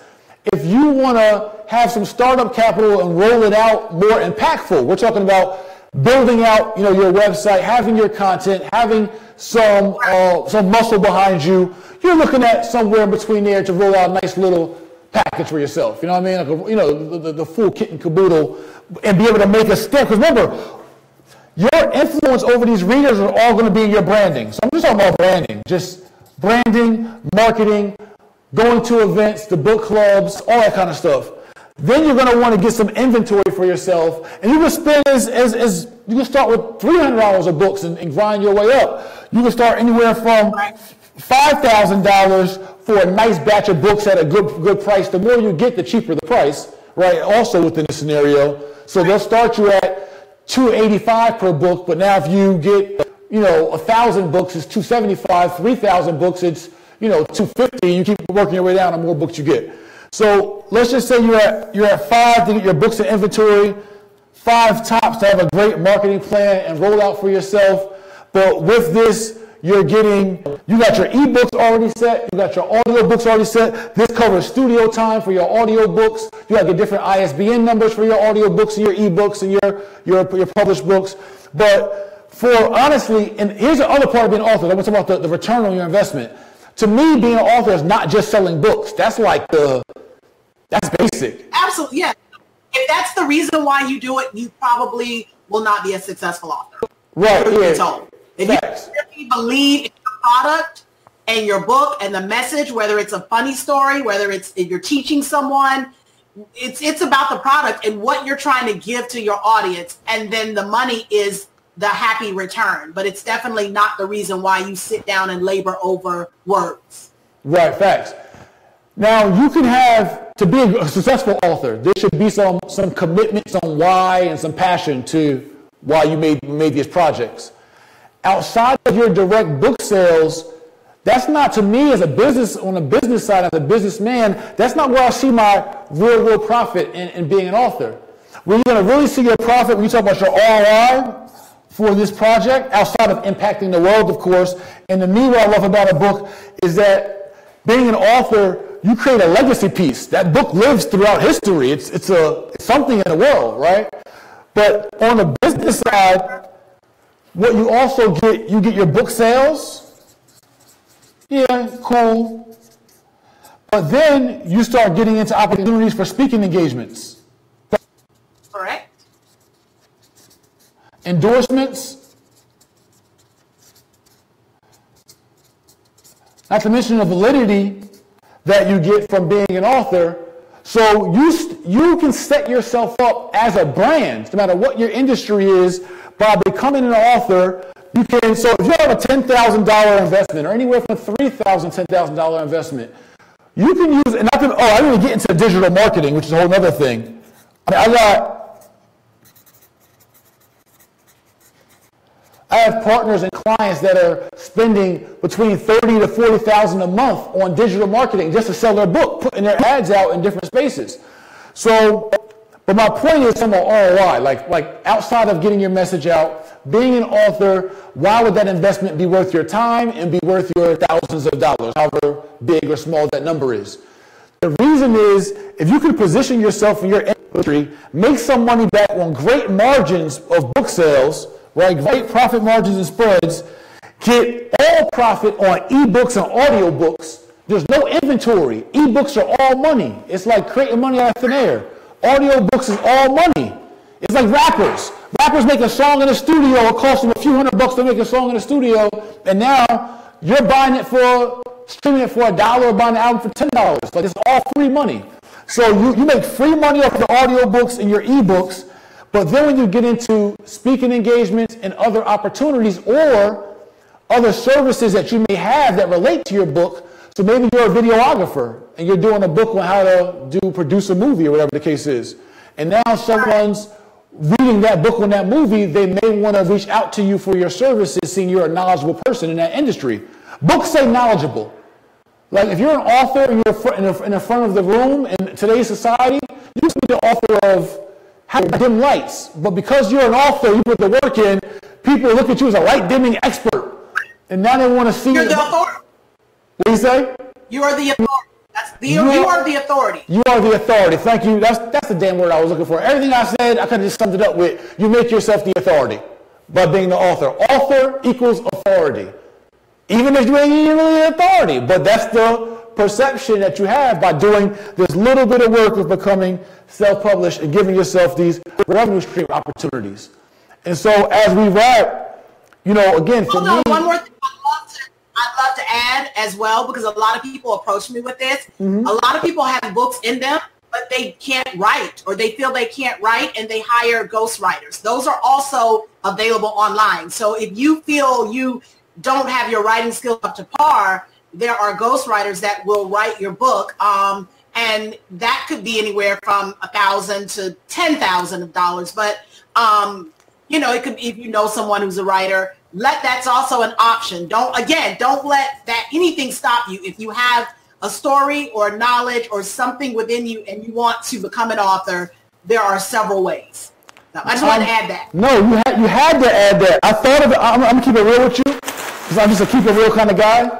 If you want to have some startup capital and roll it out more impactful, we're talking about building out, your website, having your content, having some muscle behind you. You're looking at somewhere in between there to roll out a nice little package for yourself. You know what I mean? Like the full kit and caboodle, and be able to make a step. Because remember, your influence over these readers are all going to be in your branding. So I'm just talking about branding. Just branding, marketing, going to events, the book clubs, all that kind of stuff. Then you're going to want to get some inventory for yourself, and you can spend as you can start with $300 of books and grind your way up. You can start anywhere from $5,000 for a nice batch of books at a good price. The more you get, the cheaper the price, right? Also within the scenario, so they'll start you at $285 per book, but now if you get 1,000 books, it's $275. 3,000 books, it's $250. You keep working your way down, the more books you get. So let's just say you're at 5 to get your books in inventory, 5 tops to have a great marketing plan and roll out for yourself. But with this, you got your ebooks already set, you got your audio books already set. This covers studio time for your audio books. You got to get different ISBN numbers for your audio books and your ebooks and your published books. But honestly, and here's the other part of being an author. I'm talking about the return on your investment. To me, being an author is not just selling books. That's that's basic. Absolutely, yeah. If that's the reason why you do it, you probably will not be a successful author. Right, yeah. If you really believe in your product and your book and the message, whether it's a funny story, whether if you're teaching someone, it's about the product and what you're trying to give to your audience, and then the money is the happy return. But it's definitely not the reason why you sit down and labor over words. Right, facts. Now, you can have, to be a successful author, there should be some commitment, some why, and some passion to why you made these projects. Outside of your direct book sales, that's not, to me, as a business, on the business side, as a businessman, that's not where I see my real profit in being an author. Where you're going to really see your profit when you talk about your ROI for this project, outside of impacting the world, of course. And to me, what I love about a book is that being an author, you create a legacy piece. That book lives throughout history. It's something in the world, right? But on the business side, what you also get, you get your book sales. Yeah, cool. But then you start getting into opportunities for speaking engagements. Correct. Endorsements. Not to mention the validity that you get from being an author. So you can set yourself up as a brand, no matter what your industry is, by becoming an author. You can, so if you have a $10,000 investment, or anywhere from $3,000, $10,000 investment, you can use, and I didn't even get into digital marketing, which is a whole other thing. I have partners and clients that are spending between $30,000 to $40,000 a month on digital marketing just to sell their book, putting their ads out in different spaces. So, but my point is some ROI, like outside of getting your message out, being an author, why would that investment be worth your time and be worth your thousands of dollars, however big or small that number is? The reason is, if you can position yourself in your industry, make some money back on great margins of book sales, right? Great profit margins and spreads, get all profit on ebooks and audiobooks. There's no inventory. Ebooks are all money. It's like creating money out of thin air. Audiobooks is all money. It's like rappers. Rappers make a song in the studio. It costs them a few $100 to make a song in the studio, and now you're buying it for, streaming it for $1 or buying the album for $10. Like, it's all free money. So you make free money off the audiobooks and your ebooks, but then when you get into speaking engagements and other opportunities or other services that you may have that relate to your book, so maybe you're a videographer and you're doing a book on how to produce a movie or whatever the case is, and now someone's reading that book on that movie, they may want to reach out to you for your services, seeing you're a knowledgeable person in that industry. Books say knowledgeable. Like, if you're an author and you're in the front of the room in today's society, you used to be the author of How to Dim Lights. But because you're an author, you put the work in, people look at you as a light dimming expert. And now they want to see You're the authority. What do you say? You are the authority. You are the authority. You are the authority. Thank you. That's the damn word I was looking for. Everything I said, I could have just summed it up with, you make yourself the authority by being the author. Author equals authority. Even if you ain't even really the authority. But that's the perception that you have by doing this little bit of work of becoming self-published and giving yourself these revenue stream opportunities. And so as we wrap, again, for me... one more thing I'd love to add as well, because a lot of people approach me with this. Mm-hmm. A lot of people have books in them, but they can't write, or they feel they can't write, and they hire ghostwriters. Those are also available online. So if you feel you don't have your writing skills up to par, there are ghostwriters that will write your book, and that could be anywhere from $1,000 to $10,000. But it could, if you know someone who's a writer, that's also an option. Don't let that anything stop you. If you have a story or knowledge or something within you and you want to become an author, there are several ways. So I just wanted to add that. No, you had to add that. I thought of it. I'm going to keep it real with you, because I'm just a keep it real kind of guy.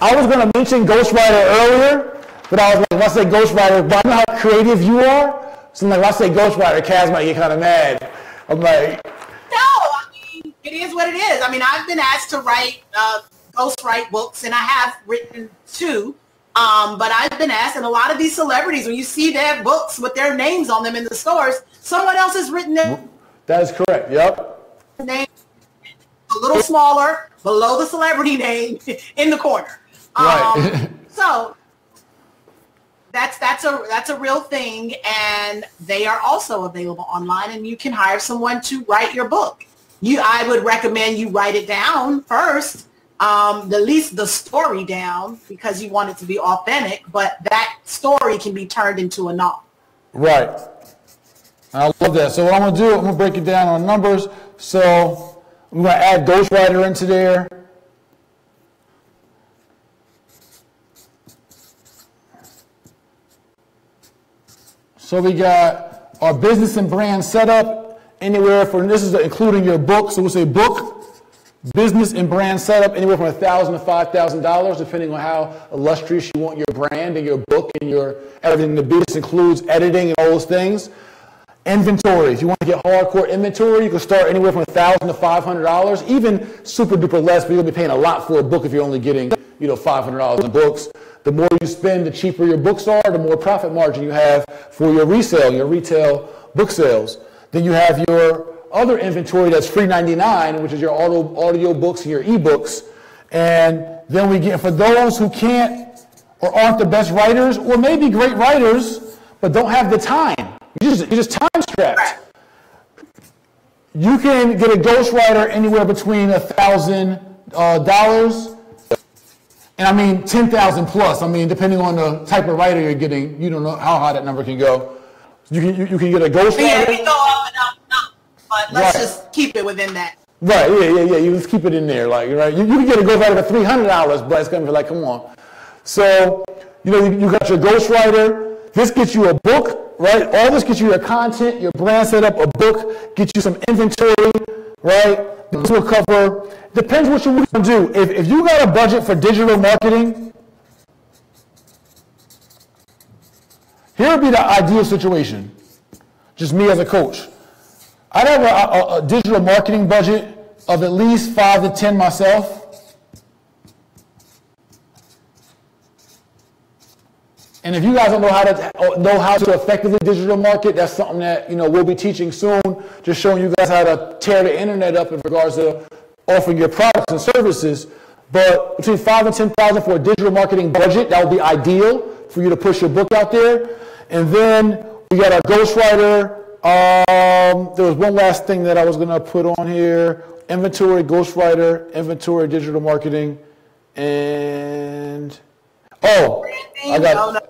I was going to mention ghostwriter earlier, but I was like, when I say ghostwriter, but I know how creative you are. So I'm like, when I say ghostwriter, Kaz might get kind of mad. I'm like... It is what it is. I mean, I've been asked to ghostwrite books, and I have written 2. But I've been asked, and a lot of these celebrities, when you see their books with their names on them in the stores, someone else has written them. That is correct. Yep. Name a little smaller, below the celebrity name, in the corner. Right. So that's a real thing, and they are also available online, and you can hire someone to write your book. I would recommend you write it down first, at least the story down, because you want it to be authentic, but that story can be turned into a novel. Right. I love that. So what I'm going to do, I'm going to break it down on numbers. So I'm going to add ghostwriter into there. So we got our business and brand setup. Anywhere from, this is including your book, so we'll say book, business and brand setup, anywhere from $1,000 to $5,000, depending on how illustrious you want your brand and your book and your everything to be. This includes editing and all those things. Inventory, if you want to get hardcore inventory, you can start anywhere from $1,000 to $500, even super duper less, but you'll be paying a lot for a book if you're only getting, $500 in books. The more you spend, the cheaper your books are, the more profit margin you have for your resale, your retail book sales. Then you have your other inventory that's free 99, which is your audio books and your ebooks. And then we get, for those who can't or aren't the best writers, or maybe great writers, but don't have the time. You're just time strapped. You can get a ghostwriter anywhere between $1,000 and I mean 10,000 plus. I mean, depending on the type of writer you're getting, you don't know how high that number can go. You can get a ghostwriter. Yeah, we go up and up and up, but let's just keep it within that. Right, yeah. You just keep it in there, like, right. You can get a ghostwriter for $300, but it's gonna be like, come on. So, you got your ghostwriter. This gets you a book, right? All this gets you your content, your brand setup, a book, get you some inventory, right? This will cover. Depends what you want to do. If you got a budget for digital marketing, Here would be the ideal situation, just me as a coach. I'd have a digital marketing budget of at least 5 to 10 myself. And if you guys don't know how to effectively digital market, that's something that we'll be teaching soon, just showing you guys how to tear the internet up in regards to offering your products and services. But between 5 and 10,000 for a digital marketing budget, that would be ideal for you to push your book out there. And then we got our ghostwriter. There was one last thing that I was going to put on here: inventory, ghostwriter, inventory, digital marketing, and I got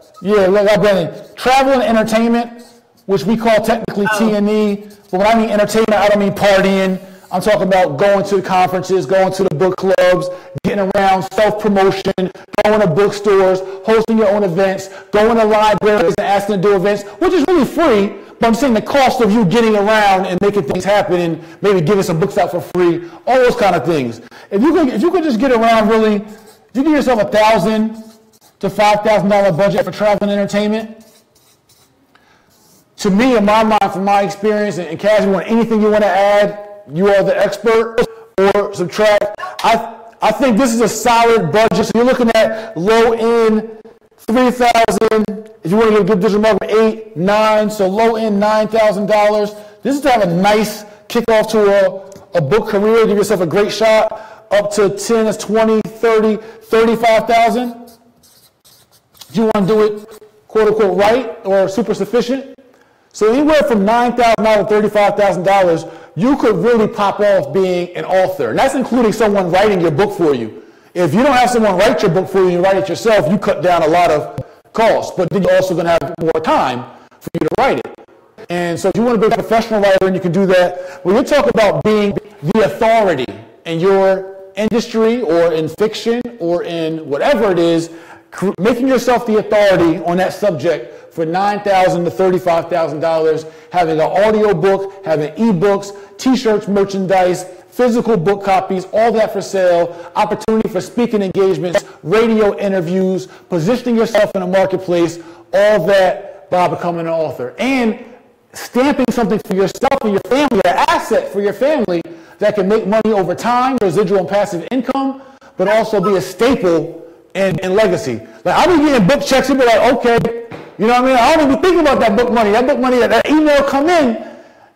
branding. Travel and entertainment, which we call technically T&E. But when I mean entertainment, I don't mean partying. I'm talking about going to conferences, going to the book clubs, getting around, self-promotion, going to bookstores, hosting your own events, going to libraries and asking to do events, which is really free, but I'm saying the cost of you getting around and making things happen and maybe giving some books out for free, all those kind of things. If you could just get around really, if you give yourself $1,000 to $5,000 budget for travel and entertainment, to me, in my mind, from my experience, and Kaz, you want anything you want to add, you are the expert, or subtract. I think this is a solid budget. So you're looking at low end $3,000. If you want to get a good digital marketing, 8, 9. So low end $9,000. This is to have a nice kickoff to a book career. Give yourself a great shot. Up to 10, that's 20, 30, 35,000. If you want to do it quote unquote right or super sufficient. So anywhere from $9,000 to $35,000, you could really pop off being an author. And that's including someone writing your book for you. If you don't have someone write your book for you and you write it yourself, you cut down a lot of costs. But then you're also going to have more time for you to write it. And so if you want to be a professional writer and you can do that, when you talk about being the authority in your industry or in fiction or in whatever it is, making yourself the authority on that subject for $9,000 to $35,000, having an audio book, having ebooks, t-shirts, merchandise, physical book copies, all that for sale, opportunity for speaking engagements, radio interviews, positioning yourself in a marketplace, all that by becoming an author. And stamping something for yourself and your family, an asset for your family that can make money over time, residual and passive income, but also be a staple and legacy. Like, I'll be getting book checks and be like, okay, you know what I mean? I don't even think about that book money. That book money, that email come in,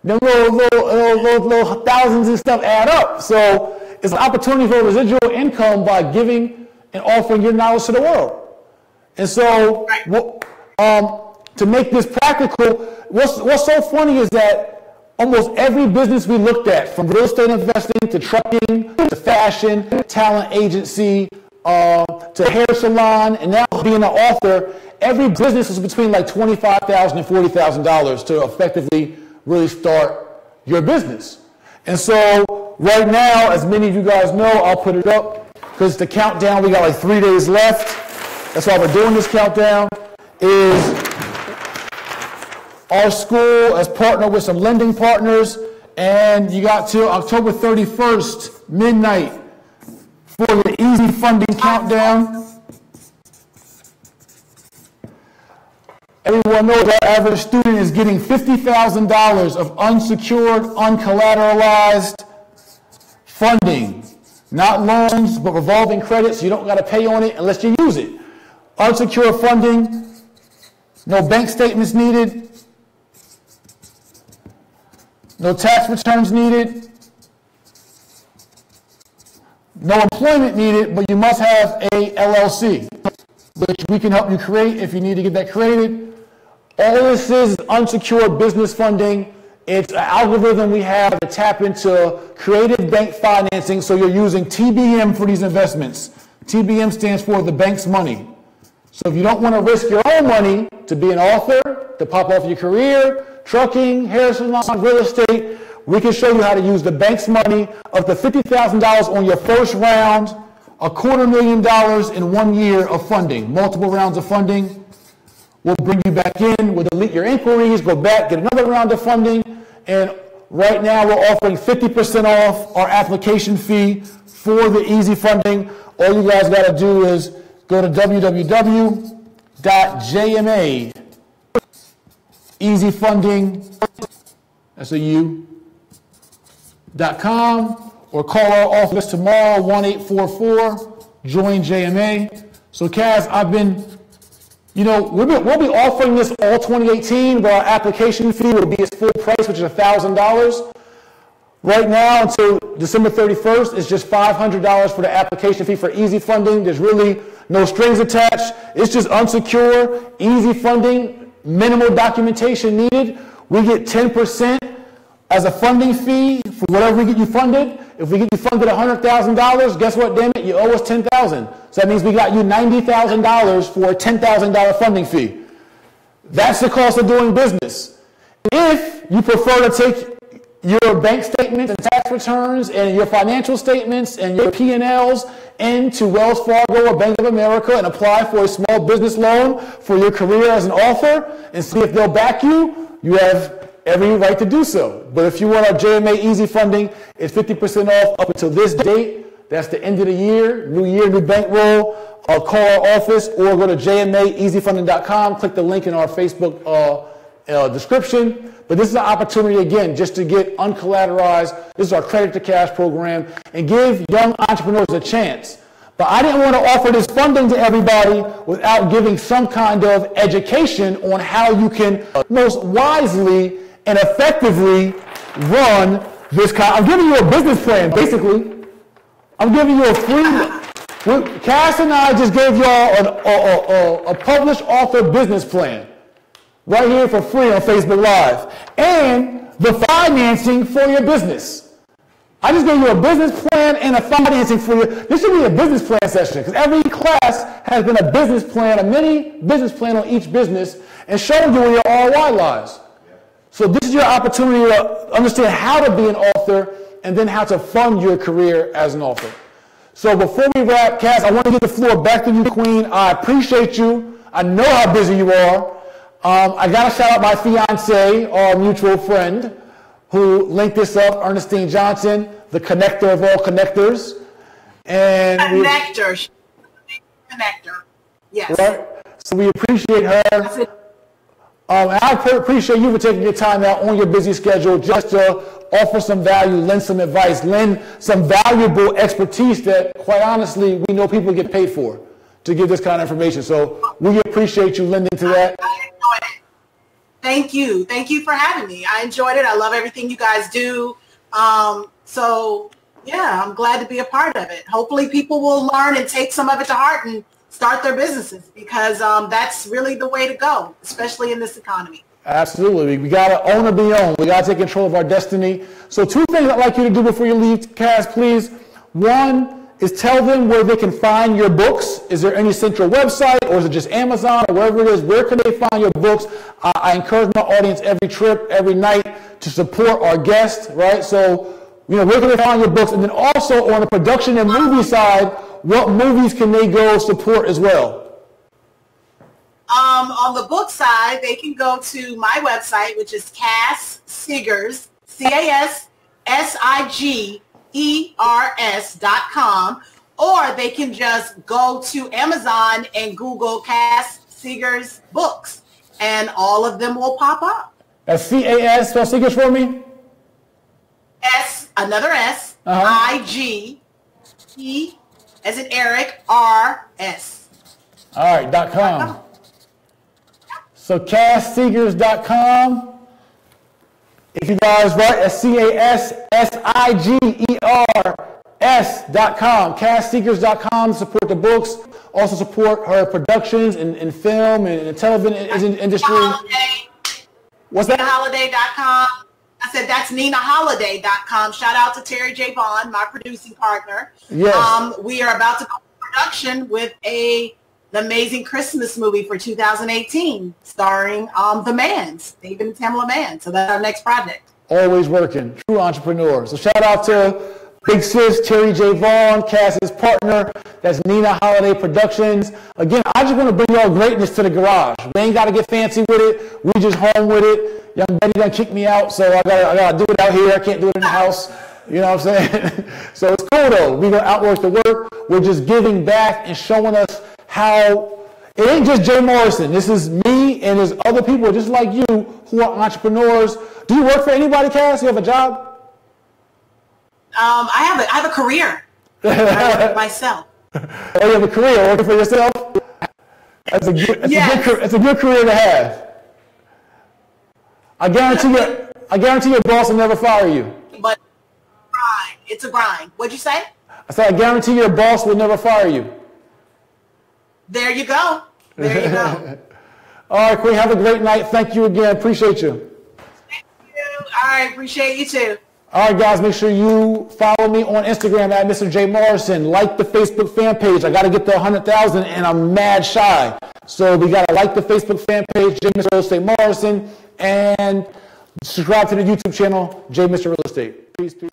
them little thousands and stuff add up. So it's an opportunity for residual income by giving and offering your knowledge to the world. And so to make this practical, what's so funny is that almost every business we looked at, from real estate investing to trucking to fashion, talent agency, to hair salon, and now being an author, every business is between like $25,000 and $40,000 to effectively really start your business. And so right now, as many of you guys know, I'll put it up because the countdown, we got like 3 days left. That's why we're doing this countdown, is our school has partnered with some lending partners, and you got till October 31st, midnight, for the easy funding countdown. Everyone knows our average student is getting $50,000 of unsecured, uncollateralized funding. Not loans, but revolving credit, so you don't got to pay on it unless you use it. Unsecured funding, no bank statements needed, no tax returns needed, no employment needed, but you must have a LLC, which we can help you create if you need to get that created. All this is unsecured business funding. It's an algorithm we have to tap into creative bank financing, so you're using TBM for these investments. TBM stands for the bank's money. So if you don't want to risk your own money to be an author, to pop off your career, trucking, hair salon, real estate, we can show you how to use the bank's money up to $50,000 on your first round, $250,000 in 1 year of funding, multiple rounds of funding. We'll bring you back in, we'll delete your inquiries, go back, get another round of funding, and right now we're offering 50% off our application fee for the easy funding. All you guys got to do is go to www.jma.com Easy Funding, that's a U.com, or call our office tomorrow, 1-844-JOIN-JMA. So Kaz, we'll be offering this all 2018, but our application fee will be its full price, which is $1,000. Right now, until December 31st, it's just $500 for the application fee for Easy Funding. There's really no strings attached. It's just unsecure, easy funding, minimal documentation needed. We get 10% as a funding fee for whatever we get you funded. If we get you funded $100,000, guess what, damn it, you owe us $10,000. So that means we got you $90,000 for a $10,000 funding fee. That's the cost of doing business. If you prefer to take your bank statements and tax returns and your financial statements and your P&Ls into Wells Fargo or Bank of America and apply for a small business loan for your career as an author and see if they'll back you, you have every right to do so. But if you want our JMA Easy Funding, it's 50% off up until this date. That's the end of the year, new bankroll. Call our office or go to jmaeasyfunding.com. Click the link in our Facebook description. But this is an opportunity, again, just to get uncollateralized. This is our credit to cash program and give young entrepreneurs a chance. But I didn't want to offer this funding to everybody without giving some kind of education on how you can most wisely and effectively run this kind. I'm giving you a business plan, basically. I'm giving you a free. Cass and I just gave y'all a published author business plan right here for free on Facebook Live, and the financing for your business. I just gave you a business plan and a financing for you. This should be a business plan session because every class has been a business plan, a mini business plan on each business, and showing you where your ROI lies. So this is your opportunity to understand how to be an author and then how to fund your career as an author. So before we wrap, Cass, I want to give the floor back to you, Queen. I appreciate you. I know how busy you are. I got to shout out my fiance, our mutual friend, who linked this up, Ernestine Johnson, the connector of all connectors. And connector. Yes. Right? So we appreciate her. And I appreciate you for taking your time out on your busy schedule just to offer some value, lend some advice, lend some valuable expertise that, quite honestly, we know people get paid for to give this kind of information. So we appreciate you lending to that. I enjoyed it. Thank you. Thank you for having me. I enjoyed it. I love everything you guys do. So, yeah, I'm glad to be a part of it. Hopefully people will learn and take some of it to heart and start their businesses because that's really the way to go, especially in this economy. Absolutely. We got to own or be owned. We got to take control of our destiny. So 2 things I'd like you to do before you leave, Cass, please. One is tell them where they can find your books. Is there any central website, or is it just Amazon, or wherever it is? Where can they find your books? I encourage my audience every trip, every night to support our guests, right? So, where can they find your books? And then also on the production and movie side, what movies can they go support as well? On the book side, they can go to my website, which is Cass Sigers, CassSigers.com, or they can just go to Amazon and Google Cass Sigers books, and all of them will pop up. That's C-A-S, spell Sigers for me? Another S, I-G-E, as in Eric, R-S. All right, .com. So CassSigers.com. If you guys write at CassSigers.com, CassSigers.com, support the books, also support her productions in film and television industry. What's that? NinaHoliday.com. I said that's NinaHoliday.com. Shout out to Terry J. Vaughn, my producing partner. Yes. We are about to go into production with the amazing Christmas movie for 2018, starring the Mans, David and Tamela Mann. So that's our next project. Always working, true entrepreneur. So shout out to Big Sis, Terry J. Vaughn, Cass's partner. That's Nina Holiday Productions. Again, I just want to bring y'all greatness to the garage. We ain't got to get fancy with it. We just home with it. Young Betty done kicked me out, so I gotta do it out here. I can't do it in the house. You know what I'm saying? So it's cool though. We're gonna outwork the work. We're just giving back and showing us how it ain't just Jay Morrison. This is me and there's other people just like you who are entrepreneurs. Do you work for anybody, Cass? You have a job? I have a career. I work for myself. Oh, you have a career working for yourself? That's a good career to have. I guarantee your boss will never fire you. But it's a grind. What'd you say? I said, I guarantee your boss will never fire you. There you go. There you go. All right, Queen, have a great night. Thank you again. Appreciate you. Thank you. All right, appreciate you too. All right, guys, make sure you follow me on Instagram at Mr. J Morrison. Like the Facebook fan page. I got to get to 100,000 and I'm mad shy. So we got to like the Facebook fan page, J Mr. Real Estate Morrison, and subscribe to the YouTube channel, J Mr. Real Estate. Peace, peace.